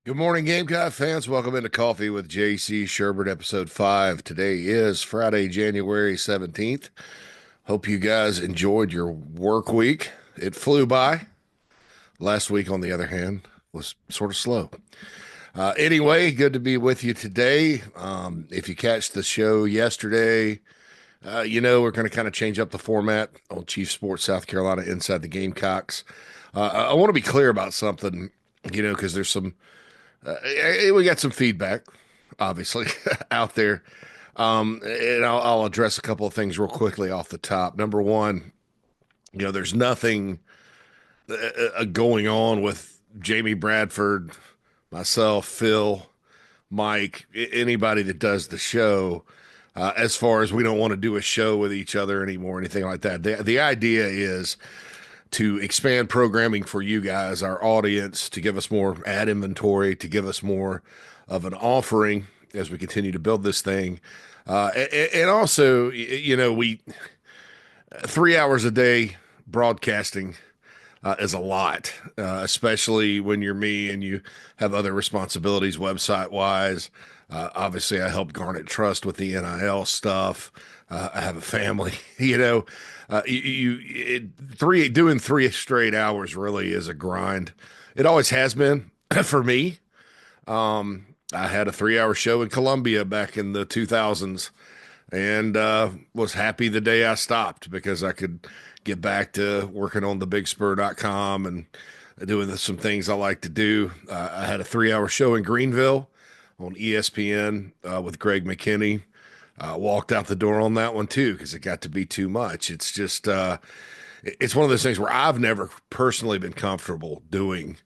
Good morning, Gamecock fans. Welcome into Coffee with JC Shurburtt, episode 5. Today is Friday, January 17th. Hope you guys enjoyed your work week. It flew by. Last week, on the other hand, was sort of slow. Anyway, good to be with you today. If you catch the show yesterday, we're going to kind of change up the format on Chief Sports South Carolina inside the Gamecocks. I want to be clear about something, because there's some we got some feedback, obviously, out there. And I'll address a couple of things real quickly off the top. Number one, there's nothing going on with Jamie Bradford, myself, Phil, Mike, anybody that does the show. As far as we don't want to do a show with each other anymore, anything like that. The idea is to expand programming for you guys, our audience, to give us more ad inventory, to give us more of an offering as we continue to build this thing. And also, we 3 hours a day broadcasting is a lot, especially when you're me and you have other responsibilities website wise. Obviously, I help Garnet Trust with the NIL stuff. I have a family, doing 3 straight hours really is a grind. It always has been for me. I had a 3 hour show in Columbia back in the 2000s and was happy the day I stopped because I could get back to working on thebigspur.com and doing some things I like to do. I had a 3 hour show in Greenville on ESPN with Greg McKinney. Walked out the door on that one too because it got to be too much. It's one of those things where I've never personally been comfortable doing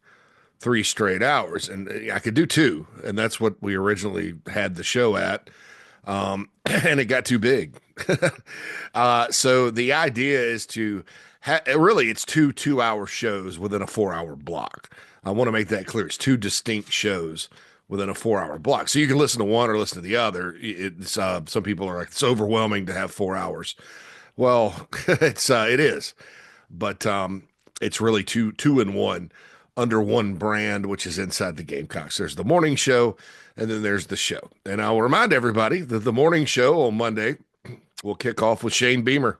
3 straight hours, and I could do two, and that's what we originally had the show at. And it got too big. So the idea is to really it's two 2 hour shows within a 4 hour block. I want to make that clear. It's two distinct shows within a 4 hour block. So you can listen to one or listen to the other. It's some people are like, it's overwhelming to have 4 hours. Well, it is, but it's really two in one under one brand, which is inside the Gamecocks. There's the morning show, and then there's the show. And I'll remind everybody that the morning show on Monday will kick off with Shane Beamer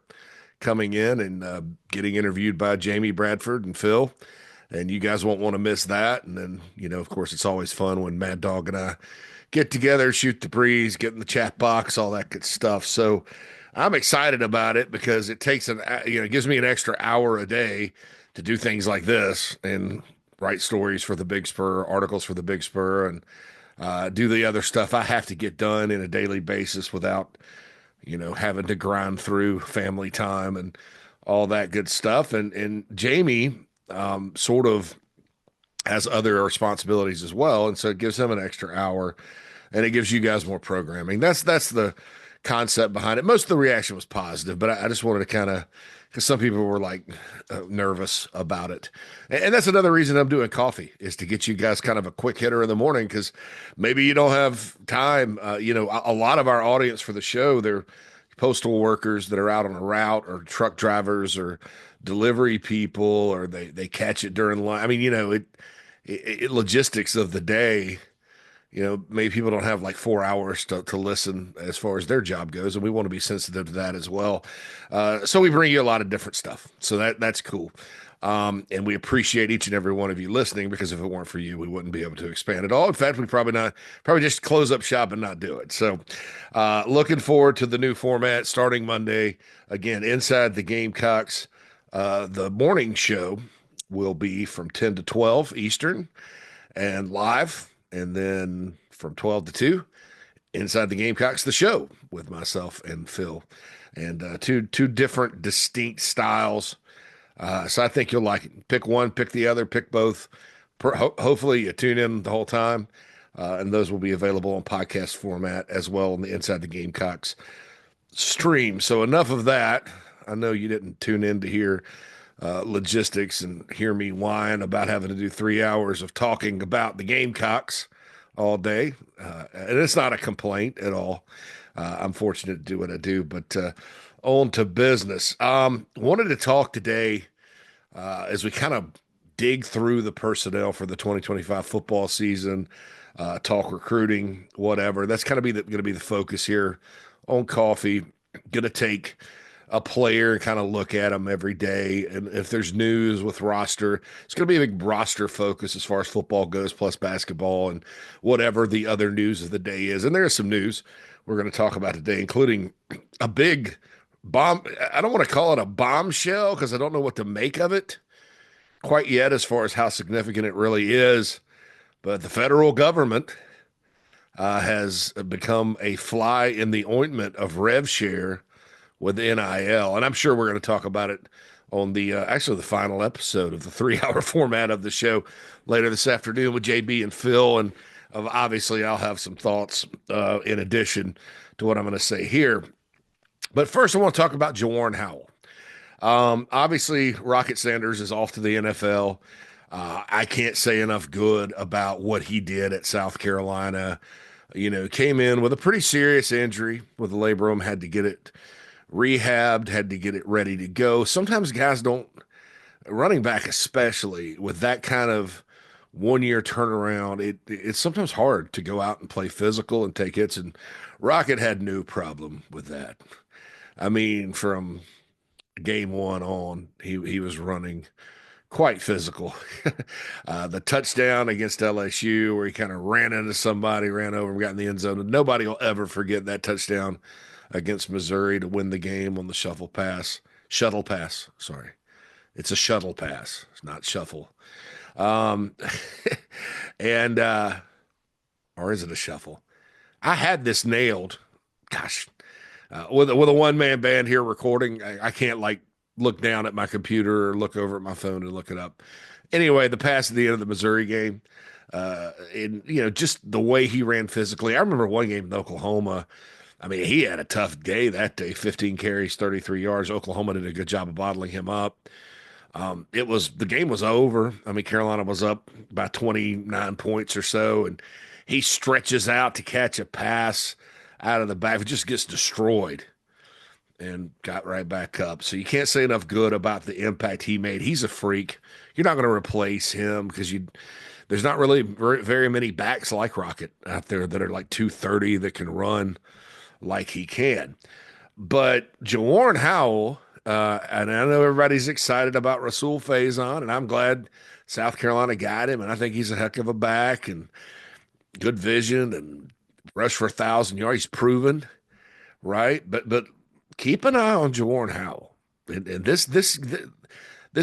coming in and getting interviewed by Jamie Bradford and Phil. And you guys won't want to miss that. And then, of course, it's always fun when Mad Dog and I get together, shoot the breeze, get in the chat box, all that good stuff. So I'm excited about it because it takes it gives me an extra hour a day to do things like this and write stories for the Big Spur, articles for the Big Spur, and do the other stuff I have to get done in a daily basis without, having to grind through family time and all that good stuff. And Jamie sort of has other responsibilities as well, and so it gives him an extra hour, and it gives you guys more programming. That's the concept behind it. Most of the reaction was positive, but I just wanted to kind of, because some people were like nervous about it. And that's another reason I'm doing coffee, is to get you guys kind of a quick hitter in the morning, because maybe you don't have time. A lot of our audience for the show, they're postal workers that are out on a route, or truck drivers, or delivery people, or they catch it during lunch. I mean, it logistics of the day. Maybe people don't have like 4 hours to listen as far as their job goes, and we want to be sensitive to that as well. So we bring you a lot of different stuff. So that's cool. And we appreciate each and every one of you listening, because if it weren't for you, we wouldn't be able to expand at all. In fact, we probably just close up shop and not do it. So looking forward to the new format starting Monday. Again, inside the Gamecocks, the morning show will be from 10 to 12 Eastern and live. And then from 12 to 2, inside the Gamecocks, the show with myself and Phil, and two different distinct styles. So I think you'll like it. Pick one, pick the other, pick both. Hopefully you tune in the whole time, and those will be available on podcast format as well on the Inside the Gamecocks stream. So enough of that. I know you didn't tune in to hear logistics and hear me whine about having to do 3 hours of talking about the Gamecocks all day. And it's not a complaint at all. I'm fortunate to do what I do, but on to business. Wanted to talk today as we kind of dig through the personnel for the 2025 football season, talk recruiting, whatever. That's kind of going to be the focus here on Coffee. Going to take a player and kind of look at them every day. And if there's news with roster, it's going to be a big roster focus as far as football goes, plus basketball and whatever the other news of the day is. And there is some news we're going to talk about today, including a big bomb. I don't want to call it a bombshell because I don't know what to make of it quite yet as far as how significant it really is. But the federal government has become a fly in the ointment of rev share with NIL. And I'm sure we're going to talk about it on the actually the final episode of the 3-hour format of the show later this afternoon with JB and Phil. And obviously, I'll have some thoughts in addition to what I'm going to say here. But first, I want to talk about Jawarn Howell. Obviously, Rocket Sanders is off to the NFL. I can't say enough good about what he did at South Carolina. You know, came in with a pretty serious injury with the labrum, had to get it rehabbed, had to get it ready to go. Sometimes guys don't, running back especially, with that kind of 1-year turnaround, it's sometimes hard to go out and play physical and take hits, and Rocket had no problem with that. I mean, from game one on, he was running quite physical. The touchdown against LSU where he kind of ran into somebody, ran over and got in the end zone. Nobody will ever forget that touchdown against Missouri to win the game on the shuttle pass. Sorry. It's a shuttle pass. It's not shuffle. And or is it a shuffle? I had this nailed. Gosh, with a one-man band here recording, I can't like look down at my computer or look over at my phone and look it up. Anyway, the pass at the end of the Missouri game, and just the way he ran physically. I remember one game in Oklahoma. I mean, he had a tough day that day. 15 carries, 33 yards. Oklahoma did a good job of bottling him up. The game was over. I mean, Carolina was up by 29 points or so, and he stretches out to catch a pass out of the back. It just gets destroyed and got right back up. So you can't say enough good about the impact he made. He's a freak. You're not going to replace him because there's not really very many backs like Rocket out there that are like 230 that can run like he can. But Jawarn Howell, and I know everybody's excited about Rahsul Faison, and I'm glad South Carolina got him, and I think he's a heck of a back and good vision and rush for 1,000 yards. He's proven, right? But keep an eye on Jawarn Howell, and this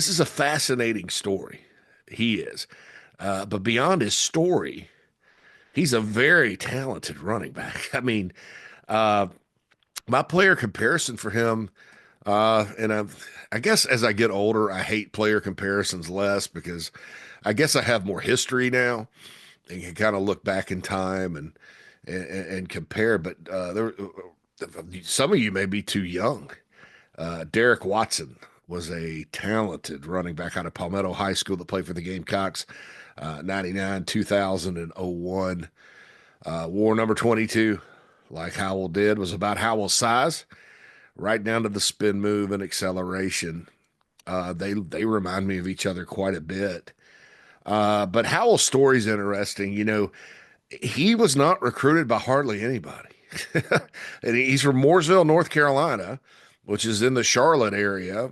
is a fascinating story. He is, but beyond his story, he's a very talented running back. I mean, my player comparison for him, and I guess as I get older, I hate player comparisons less because I guess I have more history now and can kind of look back in time and compare. But some of you may be too young. Derek Watson was a talented running back out of Palmetto High School that played for the Gamecocks, 99, 2000, and 01. Wore number 22, like Howell did, was about Howell's size, right down to the spin move and acceleration. They remind me of each other quite a bit. But Howell's story is interesting. You know, he was not recruited by hardly anybody. And he's from Mooresville, North Carolina, which is in the Charlotte area.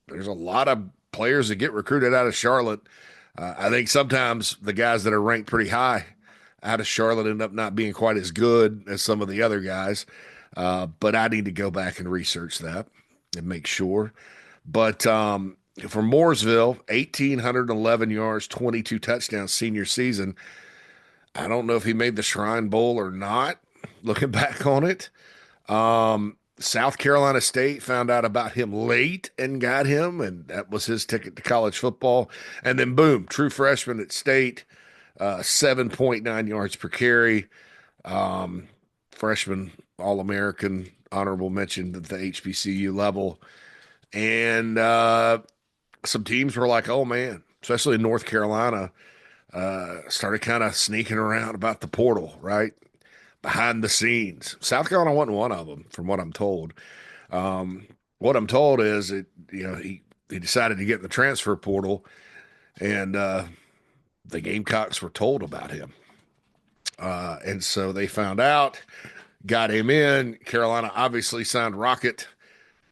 There's a lot of players that get recruited out of Charlotte. I think sometimes the guys that are ranked pretty high out of Charlotte end up not being quite as good as some of the other guys. But I need to go back and research that and make sure. But from Mooresville, 1,811 yards, 22 touchdowns senior season. I don't know if he made the Shrine Bowl or not, looking back on it. South Carolina State found out about him late and got him, and that was his ticket to college football. And then, boom, true freshman at State, 7.9 yards per carry. Freshman All-American, honorable mention at the HBCU level. And some teams were like, oh, man, especially in North Carolina, started kind of sneaking around about the portal, right? Behind the scenes. South Carolina wasn't one of them, from what I'm told. What I'm told is he decided to get in the transfer portal, And the Gamecocks were told about him. And so they found out, got him in. Carolina obviously signed Rocket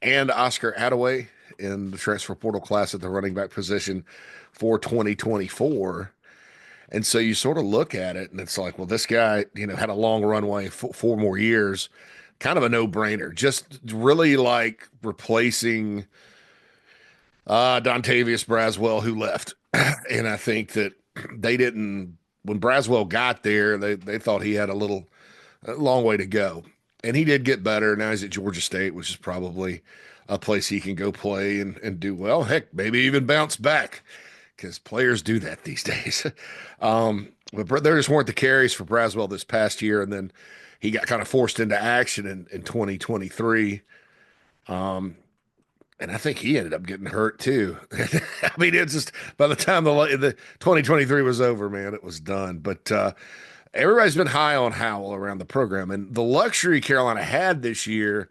and Oscar Adaway in the transfer portal class at the running back position for 2024. And so you sort of look at it and it's like, well, this guy, had a long runway, 4 more years, kind of a no-brainer. Just really like replacing Dontavius Braswell, who left. And I think that they didn't, when Braswell got there, they thought he had a long way to go. And he did get better. Now he's at Georgia State, which is probably a place he can go play and do well. Heck, maybe even bounce back because players do that these days. But there just weren't the carries for Braswell this past year. And then he got kind of forced into action in 2023. And I think he ended up getting hurt too. I mean, it's just by the time the 2023 was over, man, it was done. But everybody's been high on Howell around the program. And the luxury Carolina had this year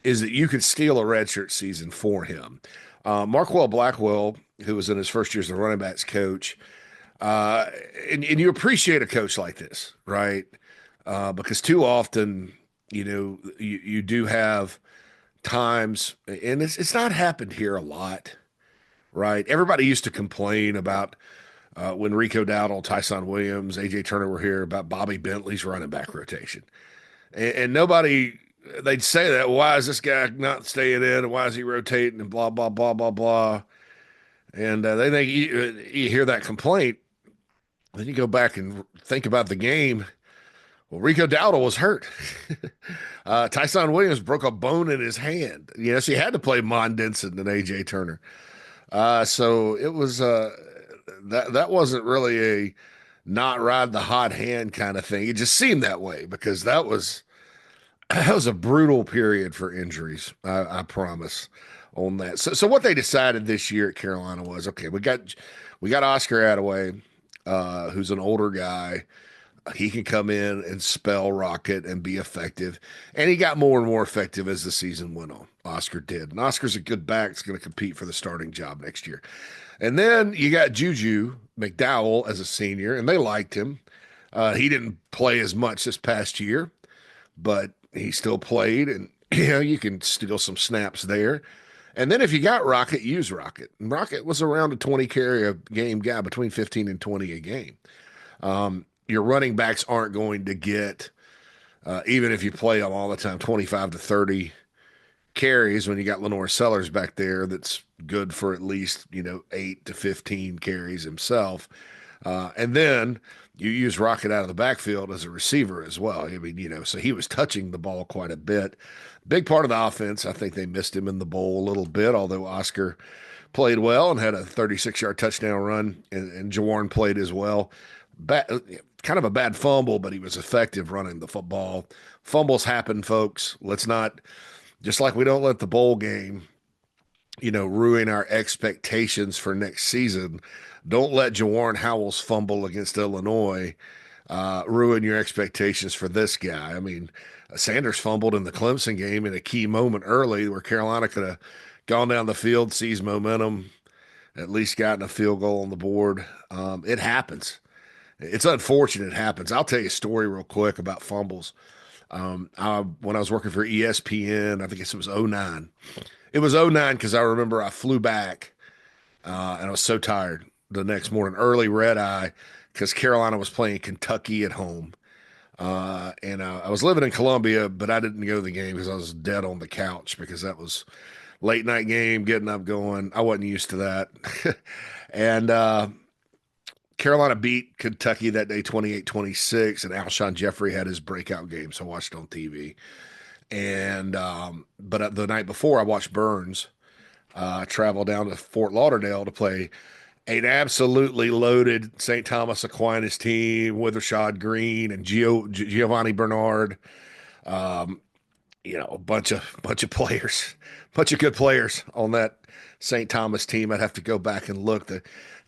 is that you could steal a redshirt season for him. Markwell Blackwell, who was in his first year as the running backs coach, and you appreciate a coach like this, right? Because too often, you do have times, and it's not happened here a lot, right? Everybody used to complain about when Rico Dowdle, Tyson Williams, AJ Turner were here about Bobby Bentley's running back rotation, and nobody they'd say that. Why is this guy not staying in? And why is he rotating? And blah blah blah blah blah. And they think you hear that complaint, then you go back and think about the game. Well, Rico Dowdle was hurt. Tyson Williams broke a bone in his hand. Yes, he had to play Mon Denson and AJ Turner. So it was that wasn't really a not ride the hot hand kind of thing. It just seemed that way because that was a brutal period for injuries. I promise on that. So what they decided this year at Carolina was, okay, we got Oscar Adaway, who's an older guy. He can come in and spell Rocket and be effective. And he got more and more effective as the season went on. Oscar did. And Oscar's a good back. That's going to compete for the starting job next year. And then you got Juju McDowell as a senior, and they liked him. He didn't play as much this past year, but he still played. And, you can steal some snaps there. And then if you got Rocket, use Rocket. And Rocket was around a 20 carry a game guy, between 15 and 20 a game. Your running backs aren't going to get, even if you play them all the time, 25 to 30 carries when you got Lenore Sellers back there that's good for at least, 8 to 15 carries himself. And then you use Rocket out of the backfield as a receiver as well. I mean, so he was touching the ball quite a bit. Big part of the offense. I think they missed him in the bowl a little bit, although Oscar played well and had a 36-yard touchdown run, and Jawarn played as well. Kind of a bad fumble, but he was effective running the football. Fumbles happen, folks. Let's not, just like we don't let the bowl game, ruin our expectations for next season. Don't let Jawarn Howell's fumble against Illinois ruin your expectations for this guy. I mean, Sanders fumbled in the Clemson game in a key moment early where Carolina could have gone down the field, seized momentum, at least gotten a field goal on the board. It happens. It's unfortunate it happens. I'll tell you a story real quick about fumbles. When I was working for ESPN, I think it was '09. It was '09 because I remember I flew back and I was so tired the next morning, early red eye, because Carolina was playing Kentucky at home. And I was living in Columbia, but I didn't go to the game because I was dead on the couch because that was late night game, getting up going. I wasn't used to that. And Carolina beat Kentucky that day 28-26, and Alshon Jeffrey had his breakout game, so I watched it on TV. And but the night before, I watched Burns travel down to Fort Lauderdale to play an absolutely loaded St. Thomas Aquinas team with Rashad Green and Giovanni Bernard. A bunch of players, bunch of good players on that St. Thomas team. I'd have to go back and look. The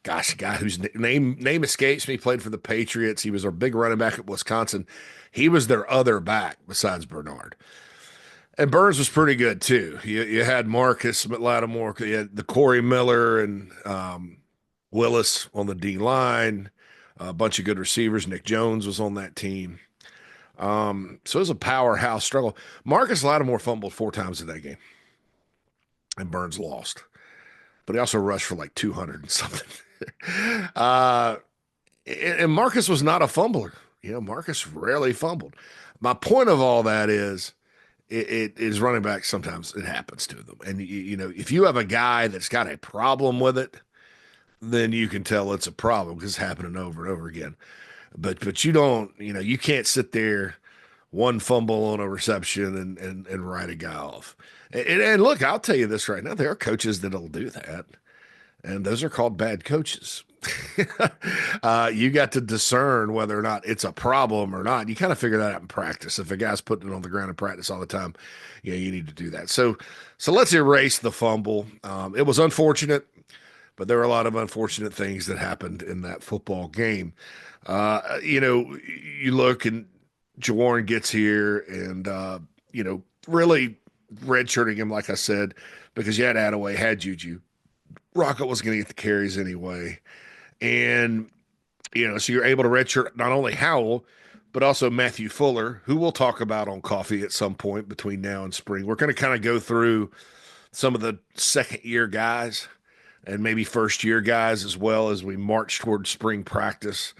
guy whose name escapes me, played for the Patriots. He was our big running back at Wisconsin. He was their other back besides Bernard. And Burns was pretty good too. You had Marcus Lattimore, you had the Corey Miller, and Willis on the D line, a bunch of good receivers. Nick Jones was on that team. So it was a powerhouse struggle. Marcus Lattimore fumbled 4 times in that game, and Burns lost. But he also rushed for like 200 and something. uh, and Marcus was not a fumbler. Marcus rarely fumbled. My point of all that is it is running back. Sometimes it happens to them. And, if you have a guy that's got a problem with it, then you can tell it's a problem because it's happening over and over again. But you don't, you can't sit there one fumble on a reception and write a guy off. And look, I'll tell you this right now. There are coaches that'll do that. And those are called bad coaches. You got to discern whether or not it's a problem or not. You kind of figure that out in practice. If a guy's putting it on the ground in practice all the time, you need to do that. So let's erase the fumble. It was unfortunate, but there were a lot of unfortunate things that happened in that football game. You look and Jawarn gets here and, really redshirting him, like I said, because you had Adaway, had Juju. Rocket was going to get the carries anyway. And, so you're able to redshirt not only Howell, but also Matthew Fuller, who we'll talk about on Coffee at some point between now and spring. We're going to kind of go through some of the second-year guys and maybe first-year guys as well as we march towards spring practice.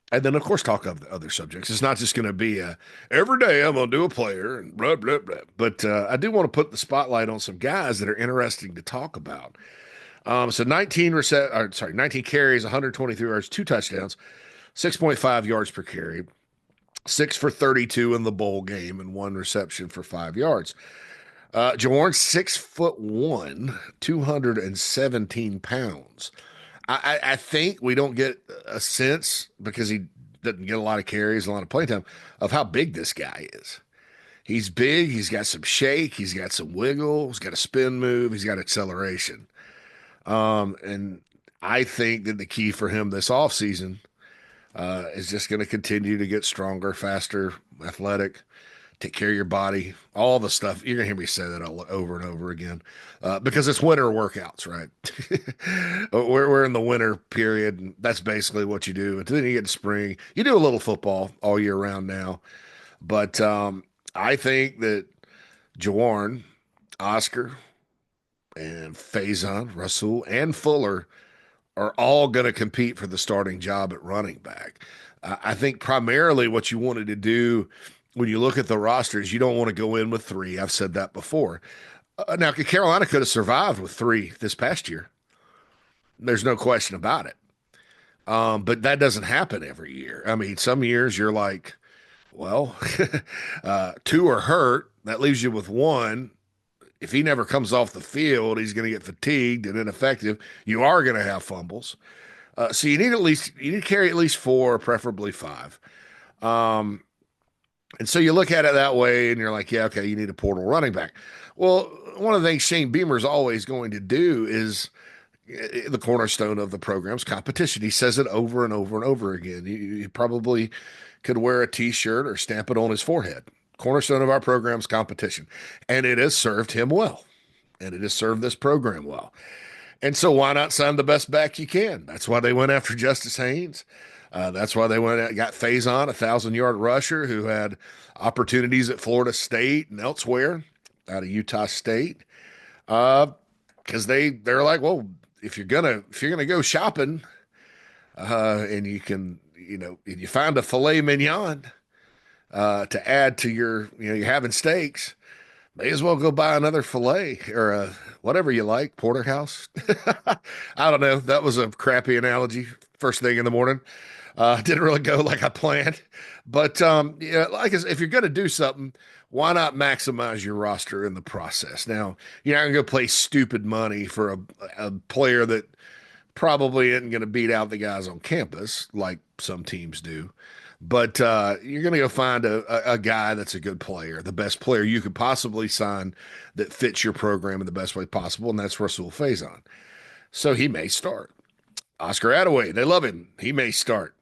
And then, of course, talk of the other subjects. It's not just going to be every day I'm going to do a player and blah, blah, blah. But I do want to put the spotlight on some guys that are interesting to talk about. So 19 carries, 123 yards, 2 touchdowns, 6.5 yards per carry, 6 for 32 in the bowl game, and 1 reception for 5 yards. Jawarn, 6'1", 217 pounds. I think we don't get a sense because he doesn't get a lot of carries, a lot of playtime, of how big this guy is. He's big. He's got some shake. He's got some wiggle. He's got a spin move. He's got acceleration. And I think that the key for him this offseason is just going to continue to get stronger, faster, athletic, take care of your body, all the stuff. You're going to hear me say that all over and over again because it's winter workouts, right? we're in the winter period, and that's basically what you do. And then you get to spring. You do a little football all year round now. But I think that Jawarn, Oscar, and Faison, Rahsul, and Fuller are all going to compete for the starting job at running back. I think primarily what you wanted to do when you look at the rosters, you don't want to go in with 3. I've said that before. Now, Carolina could have survived with 3 this past year. There's no question about it. But that doesn't happen every year. I mean, some years you're like, well, 2 are hurt. That leaves you with 1. If he never comes off the field, he's going to get fatigued and ineffective. You are going to have fumbles. So you need to carry at least 4, preferably 5. And so you look at it that way and you're like, yeah, okay, you need a portal running back. Well, one of the things Shane Beamer's always going to do is the cornerstone of the program's competition. He says it over and over and over again. He probably could wear a T-shirt or stamp it on his forehead. Cornerstone of our program's competition. And it has served him well. And it has served this program well. And so why not sign the best back you can? That's why they went after Justice Haynes. That's why they got Faison, a 1,000-yard rusher who had opportunities at Florida State and elsewhere out of Utah State. Because they're like, well, if you're gonna go shopping, and you can, and you find a filet mignon to add to your, you're having steaks, may as well go buy another filet or whatever you like, porterhouse. I don't know. That was a crappy analogy. First thing in the morning. Didn't really go like I planned. But if you're going to do something, why not maximize your roster in the process? Now, you're not going to go play stupid money for a player that probably isn't going to beat out the guys on campus like some teams do. But you're going to go find a guy that's a good player, the best player you could possibly sign that fits your program in the best way possible, and that's Rahsul Faison. So he may start. Oscar Adaway, they love him. He may start.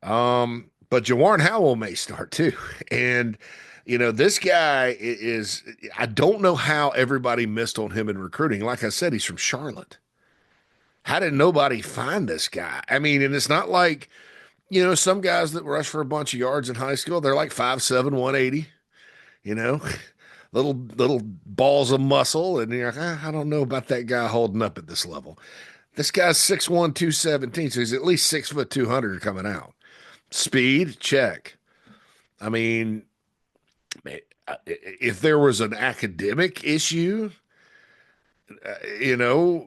But Jawarn Howell may start too. And, this guy I don't know how everybody missed on him in recruiting. Like I said, he's from Charlotte. How did nobody find this guy? I mean, and it's not like, some guys that rush for a bunch of yards in high school, they're like 5'7", 180, you know, little balls of muscle. And you're like, I don't know about that guy holding up at this level. This guy's 6'1", 217, so he's at least 6 foot 200 coming out. Speed, check. I mean, if there was an academic issue, you know,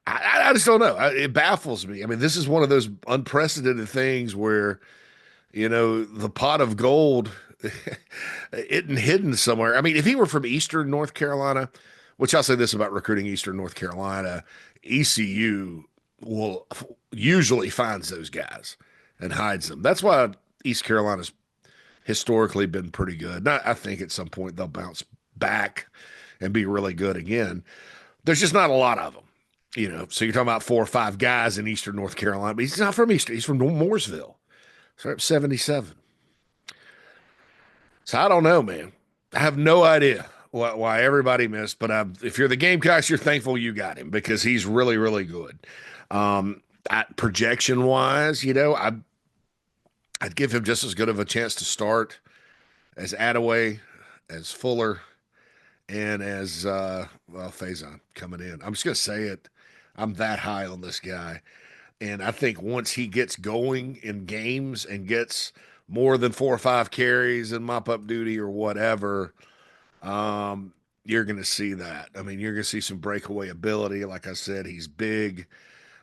I just don't know. It baffles me. I mean, this is one of those unprecedented things where, the pot of gold isn't hidden somewhere. I mean, if he were from Eastern North Carolina, which I'll say this about recruiting Eastern North Carolina, ECU will usually finds those guys and hides them. That's why East Carolina's historically been pretty good. Now, I think at some point they'll bounce back and be really good again. There's just not a lot of them. So you're talking about 4 or 5 guys in Eastern North Carolina, but he's not from Eastern. He's from Mooresville. So up 77. So I don't know, man. I have no idea why everybody missed, but if you're the Gamecocks, you're thankful you got him because he's really, really good. Projection wise, I'd give him just as good of a chance to start as Adaway, as Fuller, and as Faison coming in. I'm just gonna say it. I'm that high on this guy. And I think once he gets going in games and gets more than 4 or 5 carries and mop up duty or whatever, you're going to see that. I mean, you're going to see some breakaway ability. Like I said, he's big.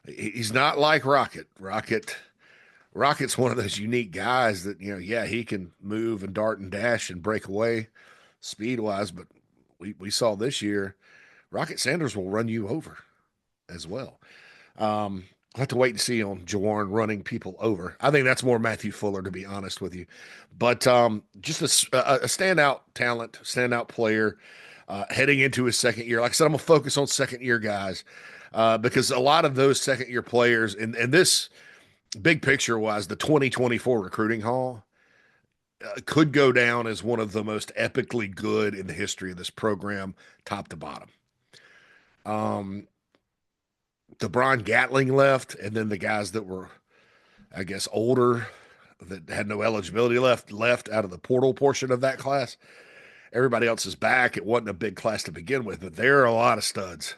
He's not like Rocket. Rocket's one of those unique guys that, yeah, he can move and dart and dash and break away speed wise, but we saw this year, Rocket Sanders will run you over as well. I'll have to wait and see on Jawarn running people over. I think that's more Matthew Fuller, to be honest with you. But just a standout talent, standout player heading into his second year. Like I said, I'm going to focus on second year guys because a lot of those second year players, and this big picture wise, the 2024 recruiting haul could go down as one of the most epically good in the history of this program, top to bottom. DeBron Gatling left, and then the guys that were, I guess, older that had no eligibility left out of the portal portion of that class. Everybody else is back. It wasn't a big class to begin with, but there are a lot of studs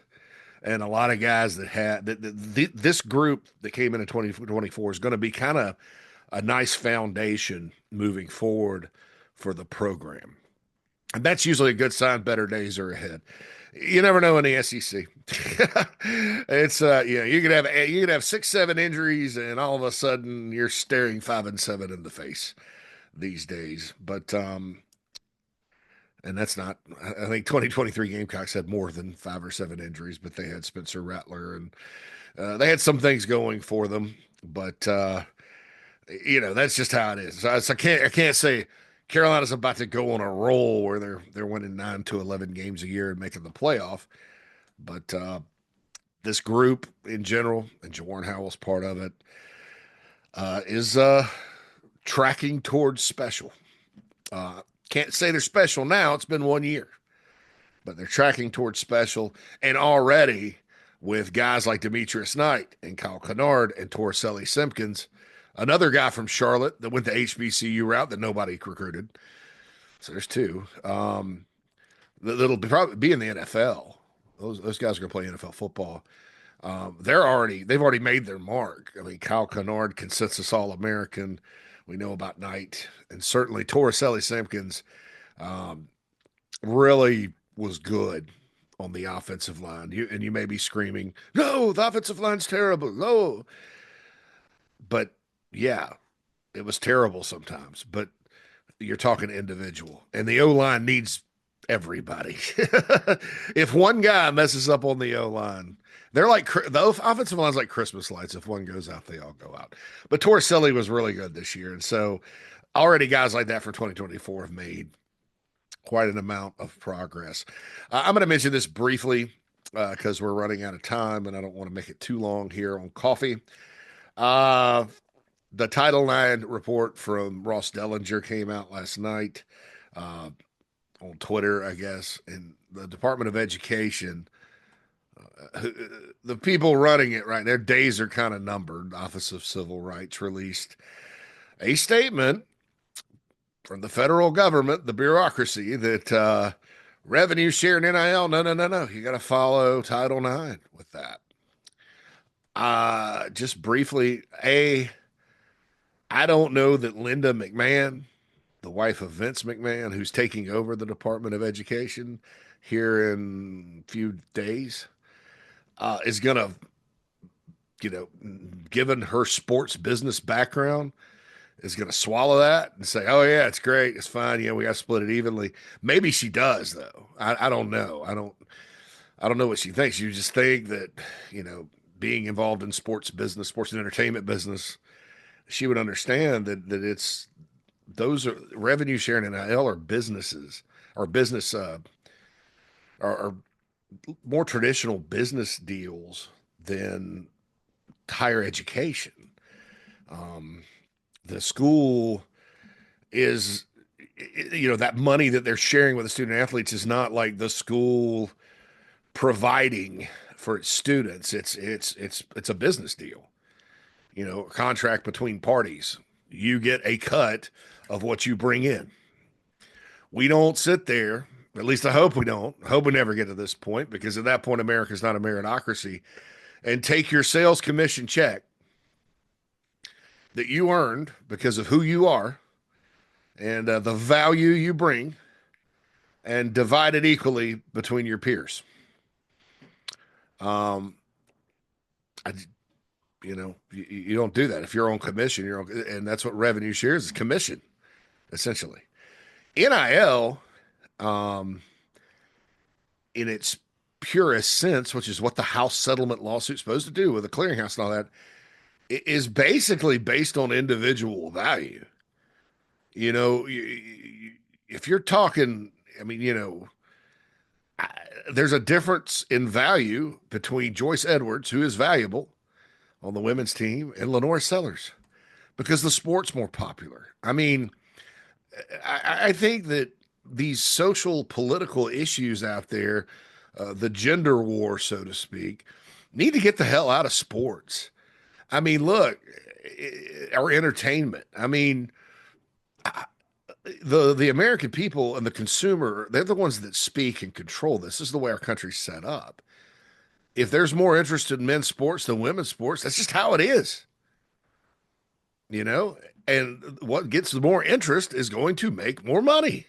and a lot of guys that had this group that came in 2024 is going to be kind of a nice foundation moving forward for the program. And that's usually a good sign. Better days are ahead. You never know in the SEC. It's you could have 6, 7 injuries, and all of a sudden you're staring 5-7 in the face these days. But and that's not. I think 2023 Gamecocks had more than 5 or 7 injuries, but they had Spencer Rattler, and they had some things going for them. But that's just how it is. So I can't say Carolina's about to go on a roll where they're winning 9 to 11 games a year and making the playoff. But this group in general, and Jawarn Howell's part of it, is tracking towards special. Can't say they're special now. It's been 1 year. But they're tracking towards special. And already with guys like Demetrius Knight and Kyle Kennard and Torricelli Simpkins, another guy from Charlotte that went the HBCU route that nobody recruited. So there's 2. That'll probably be in the NFL. Those guys are going to play NFL football. They've already made their mark. I mean, Kyle Kennard, consensus All-American. We know about Knight, and certainly Torricelli Simpkins really was good on the offensive line. You may be screaming, "No, the offensive line's terrible." No, but yeah, it was terrible sometimes. But you're talking individual, and the O-line needs everybody. If one guy messes up on the O-line, they're like the offensive line's like Christmas lights. If one goes out, they all go out. But Torricelli was really good this year, and so already guys like that for 2024 have made quite an amount of progress. I'm going to mention this briefly because we're running out of time, and I don't want to make it too long here on coffee. The Title IX report from Ross Dellinger came out last night on Twitter, I guess, and the Department of Education The people running it right, their days are kind of numbered. Office of Civil Rights released a statement from the federal government, the bureaucracy, that revenue share and NIL, no, no, no, no. You got to follow Title IX with that. Just briefly, I don't know that Linda McMahon, the wife of Vince McMahon, who's taking over the Department of Education here in a few days, is going to, given her sports business background, is going to swallow that and say, "Oh yeah, it's great, it's fine. Yeah, we got to split it evenly." Maybe she does, though. I don't know. I don't know what she thinks. You just think that being involved in sports business, sports and entertainment business, she would understand that it's those are revenue sharing and NIL are businesses or business are more traditional business deals than higher education. Um, the school is, that money that they're sharing with the student athletes is not like the school providing for its students. It's a business deal, a contract between parties. You get a cut of what you bring in. We don't sit there, at least I hope we don't. I hope we never get to this point, because at that point, America's not a meritocracy, and take your sales commission check that you earned because of who you are and the value you bring and divide it equally between your peers. Um, I, you don't do that. If you're on commission, and that's what revenue shares is, commission, essentially. NIL, in its purest sense, which is what the House settlement lawsuit's supposed to do with the clearinghouse and all that, is basically based on individual value. If you're talking, I mean, there's a difference in value between Joyce Edwards, who is valuable on the women's team, and Lenore Sellers, because the sport's more popular. I mean, I think that these social political issues out there, the gender war, so to speak, need to get the hell out of sports. I mean, look, or entertainment. I mean, the American people and the consumer, they're the ones that speak and control this. This is the way our country's set up. If there's more interest in men's sports than women's sports, that's just how it is. You know, and what gets more interest is going to make more money.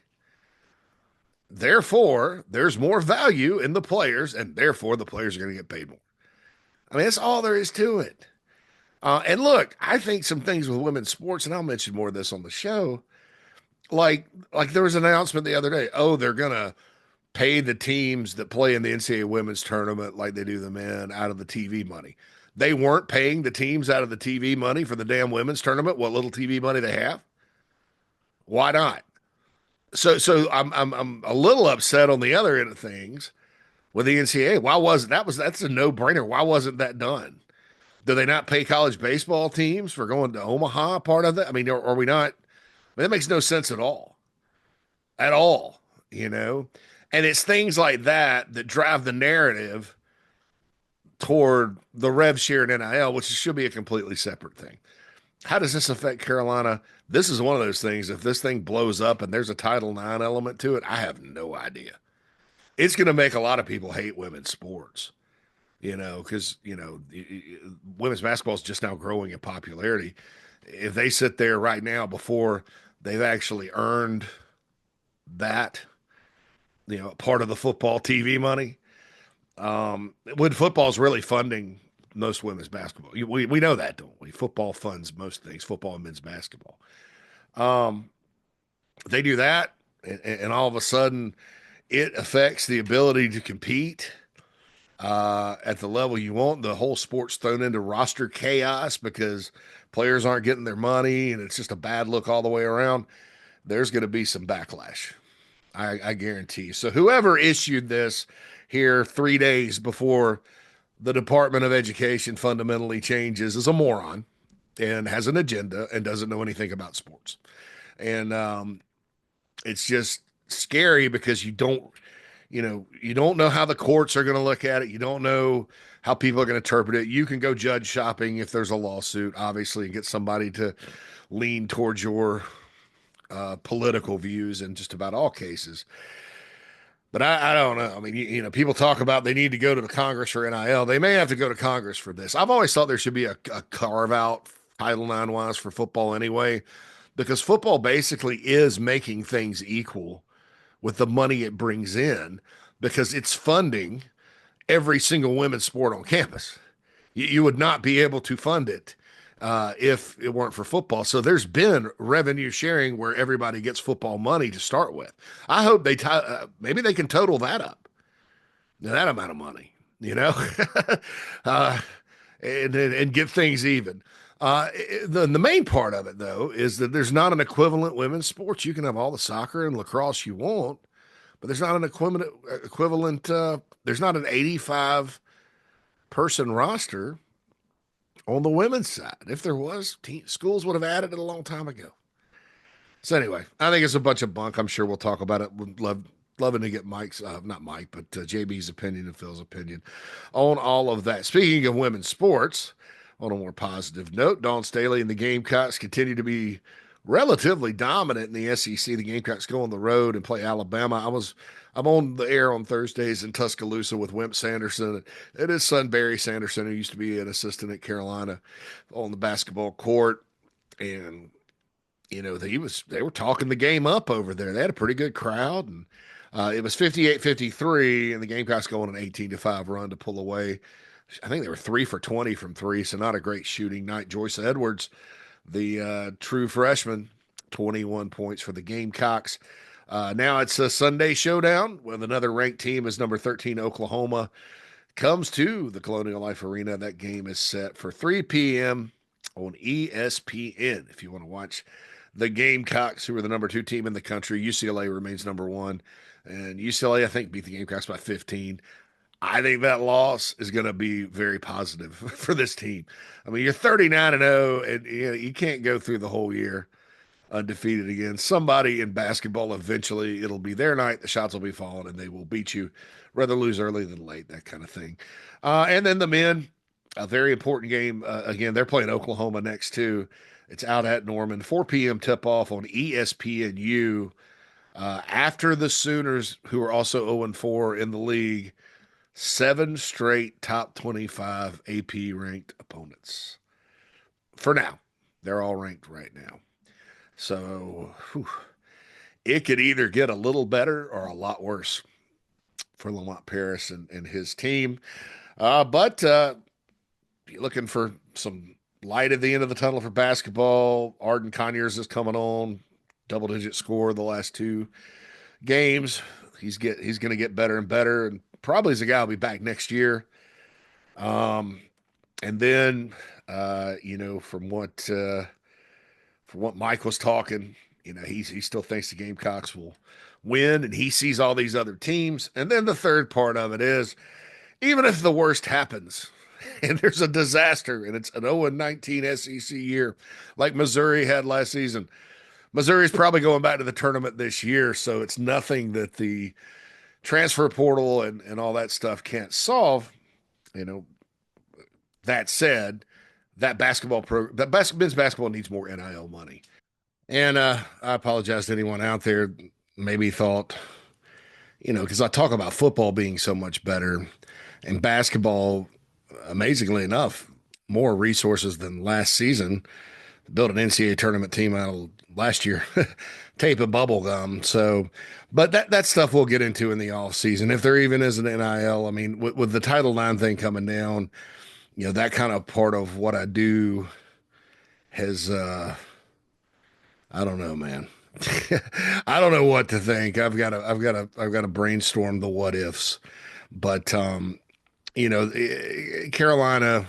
Therefore, there's more value in the players, and therefore the players are going to get paid more. I mean, that's all there is to it. And look, I think some things with women's sports, and I'll mention more of this on the show. Like there was an announcement the other day. Oh, they're gonna pay the teams that play in the NCAA women's tournament like they do the men out of the TV money. They weren't paying the teams out of the TV money for the damn women's tournament. What little TV money they have? Why not? So I'm a little upset on the other end of things with the NCAA. Why wasn't that's a no brainer? Why wasn't that done? Do they not pay college baseball teams for going to Omaha? Part of that? I mean, are we not? I mean, that makes no sense at all. At all, you know? And it's things like that that drive the narrative toward the rev share and NIL, which should be a completely separate thing. How does this affect Carolina? This is one of those things. If this thing blows up and there's a Title IX element to it, I have no idea. It's going to make a lot of people hate women's sports, because, women's basketball is just now growing in popularity. If they sit there right now before they've actually earned that, part of the football TV money, when football's really funding most women's basketball. We know that, don't we? Football funds most things, football and men's basketball. They do that, and all of a sudden it affects the ability to compete at the level you want. The whole sport's thrown into roster chaos because players aren't getting their money, and it's just a bad look all the way around. There's going to be some backlash. I guarantee you. So whoever issued this here 3 days before the Department of Education fundamentally changes is a moron and has an agenda and doesn't know anything about sports. And it's just scary because You don't know how the courts are going to look at it. You don't know how people are going to interpret it. You can go judge shopping if there's a lawsuit, obviously, and get somebody to lean towards your political views in just about all cases. But I don't know. I mean, people talk about they need to go to the Congress for NIL. They may have to go to Congress for this. I've always thought there should be a carve out Title IX wise for football anyway, because football basically is making things equal with the money it brings in because it's funding every single women's sport on campus. You would not be able to fund it if it weren't for football. So there's been revenue sharing where everybody gets football money to start with. I hope maybe they can total that up, that amount of money, uh, and get things even. The main part of it, though, is that there's not an equivalent women's sports. You can have all the soccer and lacrosse you want, but there's not an equivalent. There's not an 85 person roster on the women's side. If there was, schools would have added it a long time ago. So anyway, I think it's a bunch of bunk. I'm sure we'll talk about it. Would loving to get Mike's, not Mike, but JB's opinion and Phil's opinion on all of that. Speaking of women's sports, on a more positive note, Dawn Staley and the Gamecocks continue to be relatively dominant in the SEC. The Gamecocks go on the road and play Alabama. I'm on the air on Thursdays in Tuscaloosa with Wimp Sanderson and his son Barry Sanderson, who used to be an assistant at Carolina on the basketball court. And they were talking the game up over there. They had a pretty good crowd, and it was 58-53, and the Gamecocks go on an 18-5 run to pull away. I think they were 3 for 20 from three, so not a great shooting night. Joyce Edwards, the true freshman, 21 points for the Gamecocks. Now it's a Sunday showdown with another ranked team as number 13 Oklahoma comes to the Colonial Life Arena. That game is set for 3 p.m. on ESPN. If you want to watch the Gamecocks, who are the number 2 team in the country, UCLA remains number 1. And UCLA, I think, beat the Gamecocks by 15. I think that loss is going to be very positive for this team. I mean, you're 39-0, and you can't go through the whole year undefeated again. Somebody in basketball, eventually, it'll be their night. The shots will be falling, and they will beat you. Rather lose early than late, that kind of thing. And then the men, a very important game. Again, they're playing Oklahoma next, too. It's out at Norman. 4 p.m. tip-off on ESPNU. After the Sooners, who are also 0-4 in the league, 7 straight top 25 AP ranked opponents. For now, they're all ranked right now. So it could either get a little better or a lot worse for Lamont Paris and his team. But you're looking for some light at the end of the tunnel for basketball. Arden Conyers is coming on, double-digit score the last 2 games. He's going to get better and better, and probably is a guy will be back next year. And then, from what Mike was talking, he still thinks the Gamecocks will win, and he sees all these other teams. And then the third part of it is, even if the worst happens and there's a disaster and it's an 0-19 SEC year like Missouri had last season, Missouri's probably going back to the tournament this year. So it's nothing that the transfer portal and all that stuff can't solve. That said, that men's basketball needs more NIL money. And I apologize to anyone out there maybe thought, because I talk about football being so much better and basketball, amazingly enough, more resources than last season. Built an NCAA tournament team out of last year, tape and bubble gum. So, but that stuff we'll get into in the off season. If there even is an NIL, I mean, with the Title IX thing coming down, that kind of part of what I do has, I don't know, man. I don't know what to think. I've got to brainstorm the what ifs, but, Carolina,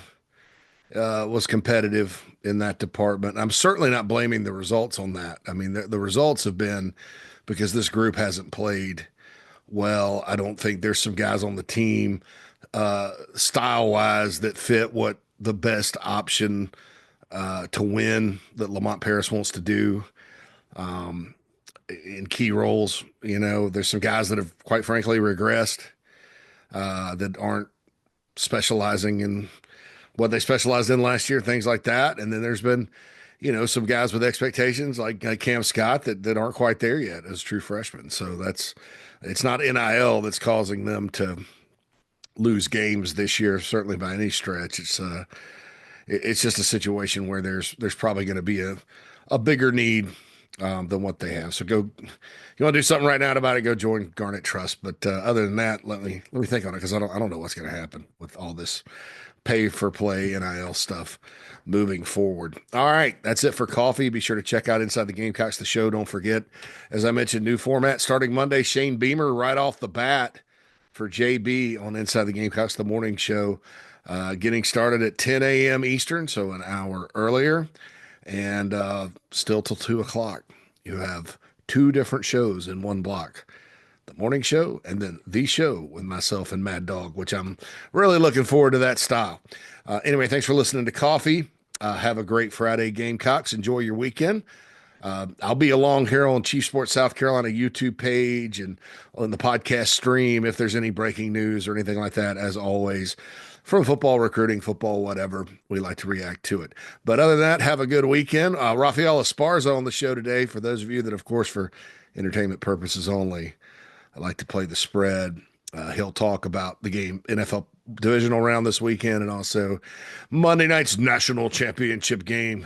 was competitive in that department. I'm certainly not blaming the results on that. I mean, the results have been because this group hasn't played well. I don't think there's some guys on the team, style wise, that fit what the best option to win that Lamont Paris wants to do. in key roles. There's some guys that have quite frankly regressed, that aren't specializing in what they specialized in last year, things like that. And then there's been, some guys with expectations like Cam Scott that aren't quite there yet as true freshmen. So it's not NIL that's causing them to lose games this year, certainly by any stretch. It's just a situation where there's probably going to be a bigger need than what they have. So you want to do something right now about it, go join Garnet Trust. But other than that, let me think on it, because I don't know what's going to happen with all this pay for play NIL stuff moving forward. All right, that's it for coffee. Be sure to check out Inside the Gamecocks, the show. Don't forget, as I mentioned, new format starting Monday. Shane Beamer right off the bat for JB on Inside the Gamecocks, the morning show, getting started at 10 a.m. Eastern, so an hour earlier, and still till 2 o'clock. You have two different shows in one block. The morning show and then the show with myself and Mad Dog, which I'm really looking forward to that style. Anyway, thanks for listening to Coffee. Have a great Friday, Gamecocks. Enjoy your weekend. I'll be along here on Chief Sports South Carolina YouTube page and on the podcast stream if there's any breaking news or anything like that. As always, from football recruiting, football, whatever, we like to react to it. But other than that, have a good weekend. Rafael Esparza on the show today. For those of you that, of course, for entertainment purposes only, I like to play the spread. He'll talk about the game, NFL divisional round this weekend, and also Monday night's national championship game.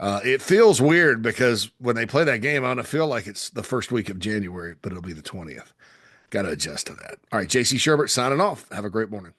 It feels weird because when they play that game, I don't feel like it's the first week of January, but it'll be the 20th. Got to adjust to that. All right, JC Shurburtt signing off. Have a great morning.